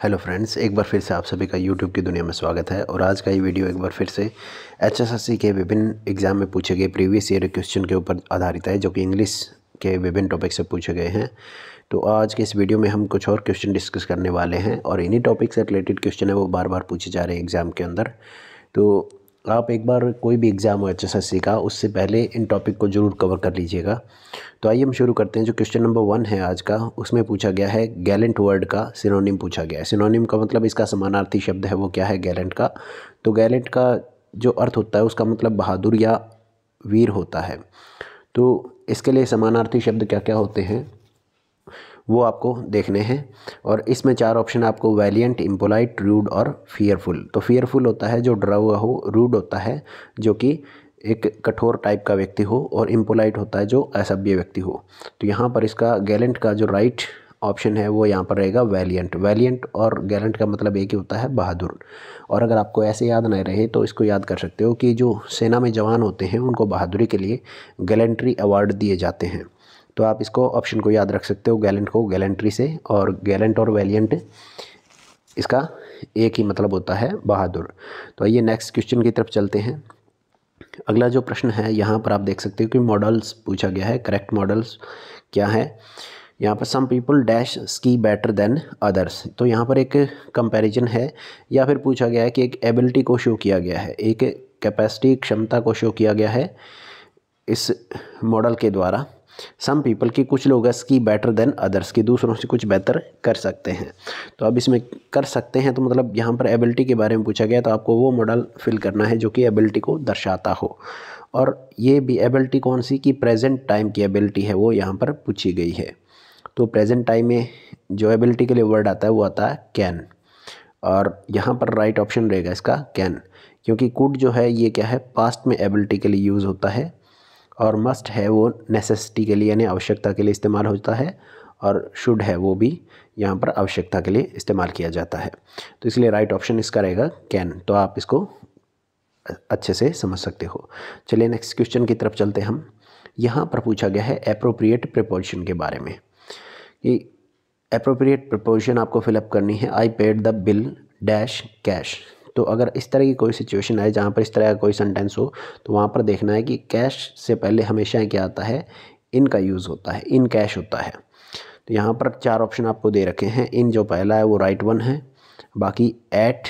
Hello friends, एक बार फिर से आप सभी का यूट्यूब की दुनिया में स्वागत है। और आज का ये वीडियो एक बार फिर से एचएसएससी के विभिन्न एग्ज़ाम में पूछे गए प्रीवियस ईयर क्वेश्चन के ऊपर आधारित है, जो कि इंग्लिश के विभिन्न टॉपिक से पूछे गए हैं। तो आज के इस वीडियो में हम कुछ और क्वेश्चन डिस्कस करने वाले हैं और इन्हीं टॉपिक से रिलेटेड क्वेश्चन है वो बार बार पूछे जा रहे हैं एग्ज़ाम के अंदर। तो आप एक बार कोई भी एग्ज़ाम हो एचएसएससी का, उससे पहले इन टॉपिक को ज़रूर कवर कर लीजिएगा। तो आइए हम शुरू करते हैं। जो क्वेश्चन नंबर 1 है आज का, उसमें पूछा गया है गैलेंट वर्ड का सिनोनिम पूछा गया है। सिनोनिम का मतलब इसका समानार्थी शब्द है वो क्या है, गैलेंट का। तो गैलेंट का जो अर्थ होता है उसका मतलब बहादुर या वीर होता है। तो इसके लिए समानार्थी शब्द क्या क्या होते हैं वो आपको देखने हैं। और इसमें 4 ऑप्शन आपको वैलिएंट, इम्पोलाइट, रूड और फियरफुल। तो फियरफुल होता है जो डरा हुआ हो, रूड होता है जो कि एक कठोर टाइप का व्यक्ति हो, और इम्पोलाइट होता है जो असभ्य व्यक्ति हो। तो यहाँ पर इसका गैलेंट का जो राइट ऑप्शन है वो यहाँ पर रहेगा वैलिएंट। वैलिएंट और गैलेंट का मतलब एक ही होता है, बहादुर। और अगर आपको ऐसे याद नहीं रहे तो इसको याद कर सकते हो कि जो सेना में जवान होते हैं उनको बहादुरी के लिए गैलेंट्री अवार्ड दिए जाते हैं। तो आप इसको ऑप्शन को याद रख सकते हो, गैलेंट को गैलेंट्री से। और गैलेंट और वैलिएंट इसका एक ही मतलब होता है, बहादुर। तो आइए नेक्स्ट क्वेश्चन की तरफ चलते हैं। अगला जो प्रश्न है यहाँ पर आप देख सकते हो कि मॉडल्स पूछा गया है। करेक्ट मॉडल्स क्या है यहाँ पर, some people dash ski better than others. तो यहाँ पर एक कंपैरिजन है, या फिर पूछा गया है कि एक एबिलिटी को शो किया गया है, एक कैपेसिटी, क्षमता को शो किया गया है इस मॉडल के द्वारा। सम पीपल की कुछ लोग स्की बेटर देन अदर्स, की दूसरों से कुछ बेहतर कर सकते हैं। तो अब इसमें कर सकते हैं तो मतलब यहाँ पर एबिलिटी के बारे में पूछा गया, तो आपको वो मॉडल फिल करना है जो कि एबिलिटी को दर्शाता हो। और ये भी एबिलिटी कौन सी, की प्रेजेंट टाइम की एबिलिटी है वो यहाँ पर पूछी गई है। तो प्रेजेंट टाइम में जो एबिलिटी के लिए वर्ड आता है वो आता है कैन। और यहाँ पर राइट ऑप्शन रहेगा इसका कैन, क्योंकि कुड जो है ये क्या है, पास्ट में एबिलिटी के लिए यूज़ होता है। और मस्ट है वो नेसेसिटी के लिए यानी आवश्यकता के लिए इस्तेमाल होता है। और शुड है वो भी यहाँ पर आवश्यकता के लिए इस्तेमाल किया जाता है। तो इसलिए राइट ऑप्शन इसका रहेगा कैन। तो आप इसको अच्छे से समझ सकते हो। चलिए नेक्स्ट क्वेश्चन की तरफ चलते हैं हम। यहाँ पर पूछा गया है एप्रोप्रिएट प्रीपोजिशन के बारे में। कि एप्रोप्रिएट प्रीपोजिशन आपको फिलअप करनी है। I paid the bill dash cash. तो अगर इस तरह की कोई सिचुएशन आए जहाँ पर इस तरह का कोई सेंटेंस हो, तो वहाँ पर देखना है कि कैश से पहले हमेशा क्या आता है, इन का यूज़ होता है, इन कैश होता है। तो यहाँ पर 4 ऑप्शन आपको दे रखे हैं। इन जो पहला है वो राइट वन है, बाकी एट,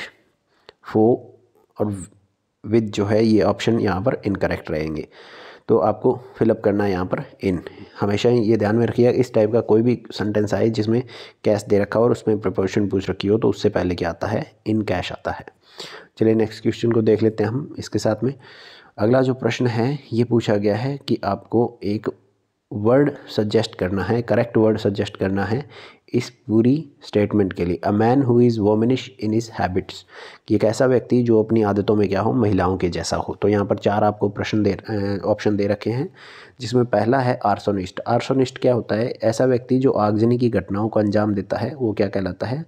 फो और विद जो है ये ऑप्शन यहाँ पर इनकरेक्ट रहेंगे। तो आपको फिलअप करना है यहाँ पर इन। हमेशा ये ध्यान में रखिएगा, इस टाइप का कोई भी सेंटेंस आए जिसमें कैश दे रखा हो और उसमें प्रीपोजिशन पूछ रखी हो, तो उससे पहले क्या आता है, इन कैश आता है। चलिए नेक्स्ट क्वेश्चन को देख लेते हैं हम इसके साथ में। अगला जो प्रश्न है ये पूछा गया है कि आपको एक वर्ड सजेस्ट करना है, करेक्ट वर्ड सजेस्ट करना है इस पूरी स्टेटमेंट के लिए। A man who is womanish in his habits, कि एक ऐसा व्यक्ति जो अपनी आदतों में क्या हो, महिलाओं के जैसा हो। तो यहाँ पर 4 आपको ऑप्शन दे रखे हैं, जिसमें पहला है आर्सोनिस्ट। आर्सोनिस्ट क्या होता है, ऐसा व्यक्ति जो आगजनी की घटनाओं को अंजाम देता है वो क्या कहलाता है,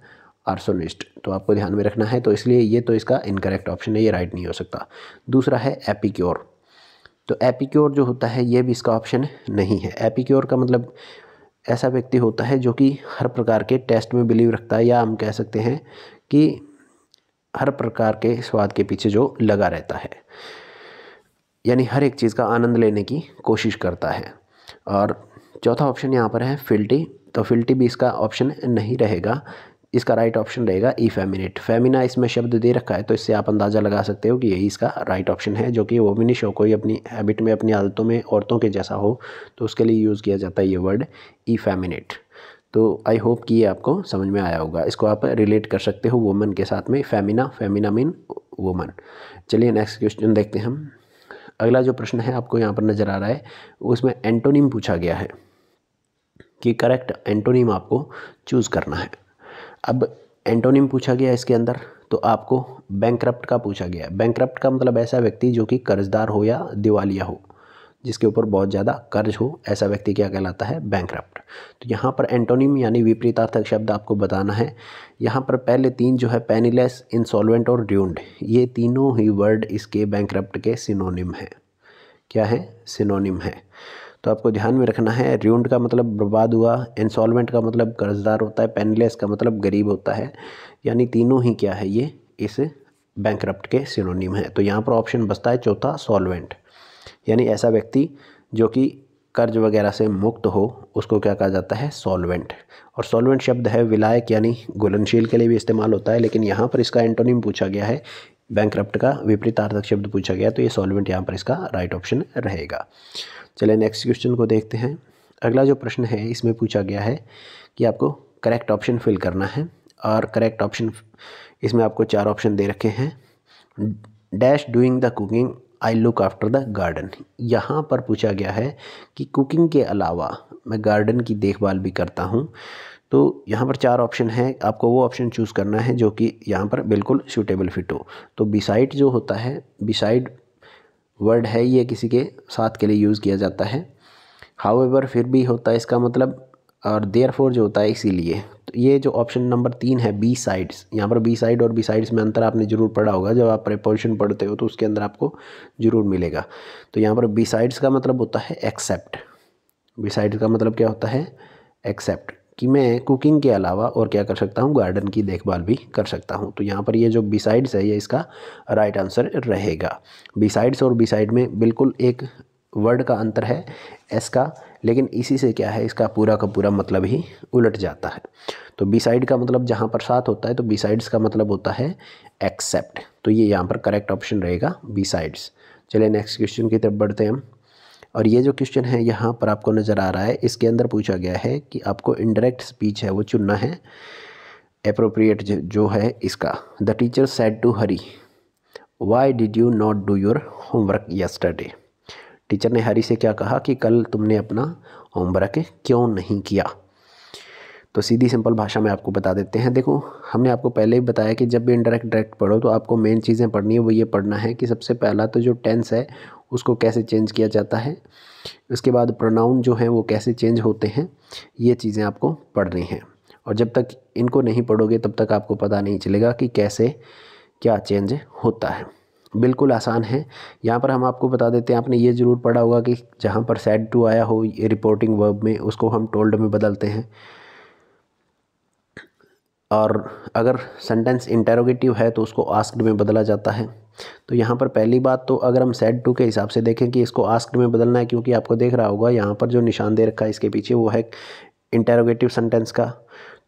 आर्सोनिस्ट। तो आपको ध्यान में रखना है। तो इसलिए ये तो इसका इनकरेक्ट ऑप्शन है, ये राइट नहीं हो सकता। दूसरा है एपिक्योर। तो एपिक्योर जो होता है ये भी इसका ऑप्शन नहीं है। एपिक्योर का मतलब ऐसा व्यक्ति होता है जो कि हर प्रकार के टेस्ट में बिलीव रखता है, या हम कह सकते हैं कि हर प्रकार के स्वाद के पीछे जो लगा रहता है, यानी हर एक चीज़ का आनंद लेने की कोशिश करता है। और चौथा ऑप्शन यहाँ पर है फिल्टी। तो फिल्टी भी इसका ऑप्शन नहीं रहेगा, इसका राइट ऑप्शन रहेगा इफेमिनेट। फेमिना इसमें शब्द दे रखा है, तो इससे आप अंदाज़ा लगा सकते हो कि यही इसका राइट ऑप्शन है, जो कि वोमिनिश हो, कोई अपनी हैबिट में, अपनी आदतों में औरतों के जैसा हो, तो उसके लिए यूज़ किया जाता है ये वर्ड इफेमिनेट। तो आई होप कि ये आपको समझ में आया होगा। इसको आप रिलेट कर सकते हो वुमन के साथ में, फेमिना, फेमिना मीन वुमन। चलिए नेक्स्ट क्वेश्चन देखते हैं हम। अगला जो प्रश्न है आपको यहाँ पर नज़र आ रहा है, उसमें एंटोनिम पूछा गया है कि करेक्ट एंटोनिम आपको चूज़ करना है। अब एंटोनिम पूछा गया इसके अंदर, तो आपको बैंकरप्ट का पूछा गया है। बैंकरप्ट का मतलब ऐसा व्यक्ति जो कि कर्जदार हो या दिवालिया हो, जिसके ऊपर बहुत ज़्यादा कर्ज हो, ऐसा व्यक्ति क्या कहलाता है, बैंकरप्ट। तो यहाँ पर एंटोनिम यानी विपरीतार्थक शब्द आपको बताना है। यहाँ पर पहले 3 जो है, पेनीलेस, इंसॉल्वेंट और ड्यून्ड, ये तीनों ही वर्ड इसके बैंकरप्ट के सिनोनिम हैं। क्या है, सिनोनिम है। तो आपको ध्यान में रखना है, र्यूइंड का मतलब बर्बाद हुआ, इंसॉल्वेंट का मतलब कर्जदार होता है, पेनलेस का मतलब गरीब होता है, यानी तीनों ही क्या है, ये इस बैंकरप्ट के सिनोनिम है। तो यहाँ पर ऑप्शन बचता है चौथा, सॉल्वेंट, यानी ऐसा व्यक्ति जो कि कर्ज वगैरह से मुक्त हो, उसको क्या कहा जाता है, सॉल्वेंट। और सॉल्वेंट शब्द है विलायक यानी घुलनशील के लिए भी इस्तेमाल होता है, लेकिन यहाँ पर इसका एंटोनिम पूछा गया है, बैंकरप्ट का विपरीतार्थक शब्द पूछा गया, तो ये सॉल्वेंट यहाँ पर इसका राइट ऑप्शन रहेगा। चलिए नेक्स्ट क्वेश्चन को देखते हैं। अगला जो प्रश्न है इसमें पूछा गया है कि आपको करेक्ट ऑप्शन फिल करना है, और करेक्ट ऑप्शन इसमें आपको 4 ऑप्शन दे रखे हैं। Dash doing the cooking, I look after the garden. यहाँ पर पूछा गया है कि कुकिंग के अलावा मैं गार्डन की देखभाल भी करता हूँ। तो यहाँ पर 4 ऑप्शन है, आपको वो ऑप्शन चूज़ करना है जो कि यहाँ पर बिल्कुल सूटेबल फिट हो। तो बिसाइड जो होता है, बिसाइड वर्ड है, ये किसी के साथ के लिए यूज़ किया जाता है। हाउएवर फिर भी होता है इसका मतलब, और देयरफॉर जो होता है इसीलिए। तो ये जो ऑप्शन नंबर 3 है, बी साइड्स, यहाँ पर बी साइड और बी साइड्स में अंतर आपने ज़रूर पढ़ा होगा, जब आप प्रीपोजिशन पढ़ते हो तो उसके अंदर आपको ज़रूर मिलेगा। तो यहाँ पर बी साइड्स का मतलब होता है एक्सेप्ट। बी साइड्स का मतलब क्या होता है, एक्सेप्ट, कि मैं कुकिंग के अलावा और क्या कर सकता हूँ, गार्डन की देखभाल भी कर सकता हूँ। तो यहाँ पर ये जो बिसाइड्स है ये इसका राइट आंसर रहेगा। बिसाइड्स और बिसाइड में बिल्कुल एक वर्ड का अंतर है, एस का, लेकिन इसी से क्या है, इसका पूरा का पूरा मतलब ही उलट जाता है। तो बिसाइड का मतलब जहाँ पर साथ होता है, तो बिसाइड्स का मतलब होता है एक्सेप्ट। तो ये यहाँ पर करेक्ट ऑप्शन रहेगा, बिसाइड्स। चलिए नेक्स्ट क्वेश्चन की तरफ बढ़ते हैं हम। और ये जो क्वेश्चन है यहाँ पर आपको नज़र आ रहा है, इसके अंदर पूछा गया है कि आपको इनडायरेक्ट स्पीच है वो चुनना है, एप्रोप्रिएट जो है इसका। The teacher said to Hari, why did you not do your homework yesterday. Teacher ने हरी से क्या कहा कि कल तुमने अपना होमवर्क क्यों नहीं किया। तो सीधी सिंपल भाषा में आपको बता देते हैं। देखो, हमने आपको पहले ही बताया कि जब भी इनडायरेक्ट डायरेक्ट पढ़ो तो आपको मेन चीज़ें पढ़नी है, वो ये पढ़ना है कि सबसे पहला तो जो टेंस है उसको कैसे चेंज किया जाता है, उसके बाद प्रोनाउन जो हैं वो कैसे चेंज होते हैं, ये चीज़ें आपको पढ़नी हैं। और जब तक इनको नहीं पढ़ोगे तब तक आपको पता नहीं चलेगा कि कैसे क्या चेंज होता है। बिल्कुल आसान है। यहाँ पर हम आपको बता देते हैं, आपने ये ज़रूर पढ़ा होगा कि जहाँ पर सेड टू आया हो ये रिपोर्टिंग वर्ब में, उसको हम टोल्ड में बदलते हैं। और अगर सेंटेंस इंटेरोगेटिव है तो उसको आस्क्ड में बदला जाता है। तो यहाँ पर पहली बात तो अगर हम सेड टू के हिसाब से देखें कि इसको आस्क्ड में बदलना है, क्योंकि आपको देख रहा होगा यहाँ पर जो निशान दे रखा है इसके पीछे वो है इंटेरोगेटिव सेंटेंस का।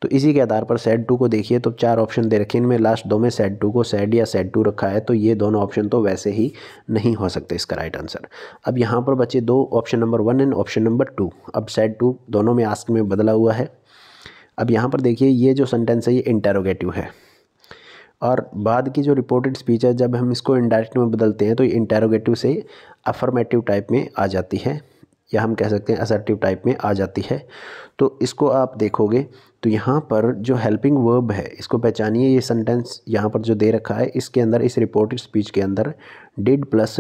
तो इसी के आधार पर सेड टू को देखिए तो 4 ऑप्शन दे रखे हैं, इनमें लास्ट 2 में सेड टू को सेड या सेड टू रखा है, तो ये दोनों ऑप्शन तो वैसे ही नहीं हो सकते इसका राइट आंसर। अब यहाँ पर बचे 2 option number 1 and option number 2। अब सेड टू दोनों में आस्क में बदला हुआ है। अब यहाँ पर देखिए ये जो सेंटेंस है ये इंटेरोगेटिव है, और बाद की जो रिपोर्टेड स्पीच है जब हम इसको इनडायरेक्ट में बदलते हैं तो ये इंटेरोगेटिव से अफर्मेटिव टाइप में आ जाती है, या हम कह सकते हैं असर्टिव टाइप में आ जाती है। तो इसको आप देखोगे तो यहाँ पर जो हेल्पिंग वर्ब है इसको पहचानिए। ये सेंटेंस यहाँ पर जो दे रखा है इसके अंदर, इस रिपोर्टेड स्पीच के अंदर डिड प्लस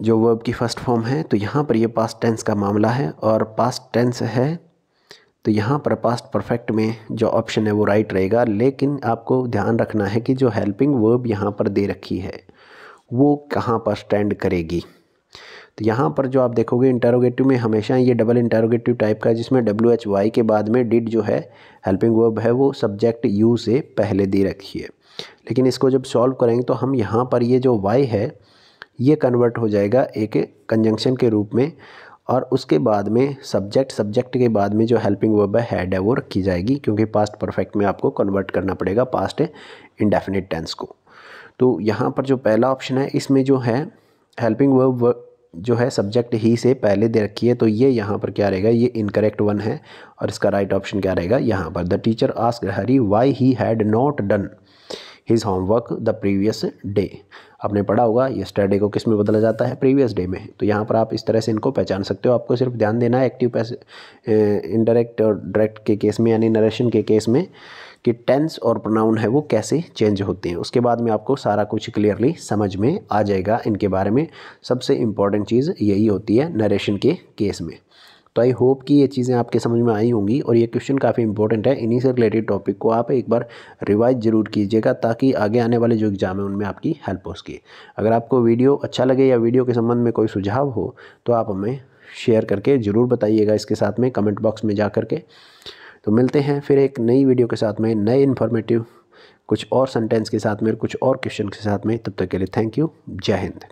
जो वर्ब की फर्स्ट फॉर्म है, तो यहाँ पर ये पास्ट टेंस का मामला है और पास्ट टेंस है, तो यहाँ पर पास्ट परफेक्ट में जो ऑप्शन है वो राइट रहेगा। लेकिन आपको ध्यान रखना है कि जो हेल्पिंग वर्ब यहाँ पर दे रखी है वो कहाँ पर स्टैंड करेगी। तो यहाँ पर जो आप देखोगे इंटेरोगेटिव में हमेशा ये डबल इंटेरोगेटिव टाइप का है, जिसमें WHY के बाद में डिड जो है हेल्पिंग वर्ब है वो सब्जेक्ट यू से पहले दे रखी है। लेकिन इसको जब सॉल्व करेंगे तो हम यहाँ पर ये जो वाई है ये कन्वर्ट हो जाएगा एक कंजंक्शन के रूप में, और उसके बाद में सब्जेक्ट के बाद में जो हेल्पिंग वर्ब है हैड है वो रखी जाएगी, क्योंकि पास्ट परफेक्ट में आपको कन्वर्ट करना पड़ेगा पास्ट इंडेफिनिट टेंस को। तो यहाँ पर जो पहला ऑप्शन है इसमें जो है हेल्पिंग वर्ब जो है सब्जेक्ट ही से पहले दे रखी है, तो ये यहाँ पर क्या रहेगा, ये इनकरेक्ट वन है, और इसका राइट ऑप्शन क्या रहेगा यहाँ पर। The teacher asked Hari why he had not done his homework the previous day. आपने पढ़ा होगा यस्टरडे को किस में बदला जाता है, प्रीवियस डे में। तो यहाँ पर आप इस तरह से इनको पहचान सकते हो। आपको सिर्फ ध्यान देना है एक्टिव इनडायरेक्ट और डायरेक्ट के केस में, यानी नरेशन के केस में, कि टेंस और प्रोनाउन है वो कैसे चेंज होते हैं। उसके बाद में आपको सारा कुछ क्लियरली समझ में आ जाएगा इनके बारे में। सबसे इम्पॉर्टेंट चीज़ यही होती है नरेशन के केस में। तो आई होप कि ये चीज़ें आपके समझ में आई होंगी और ये क्वेश्चन काफ़ी इंपॉर्टेंट है। इन्हीं से रिलेटेड टॉपिक को आप एक बार रिवाइज ज़रूर कीजिएगा ताकि आगे आने वाले जो एग्ज़ाम है उनमें आपकी हेल्प हो सके। अगर आपको वीडियो अच्छा लगे या वीडियो के संबंध में कोई सुझाव हो तो आप हमें शेयर करके ज़रूर बताइएगा इसके साथ में कमेंट बॉक्स में जा करके। तो मिलते हैं फिर एक नई वीडियो के साथ में, नए इन्फॉर्मेटिव कुछ और सेंटेंस के साथ में, कुछ और क्वेश्चन के साथ में। तब तक के लिए थैंक यू। जय हिंद।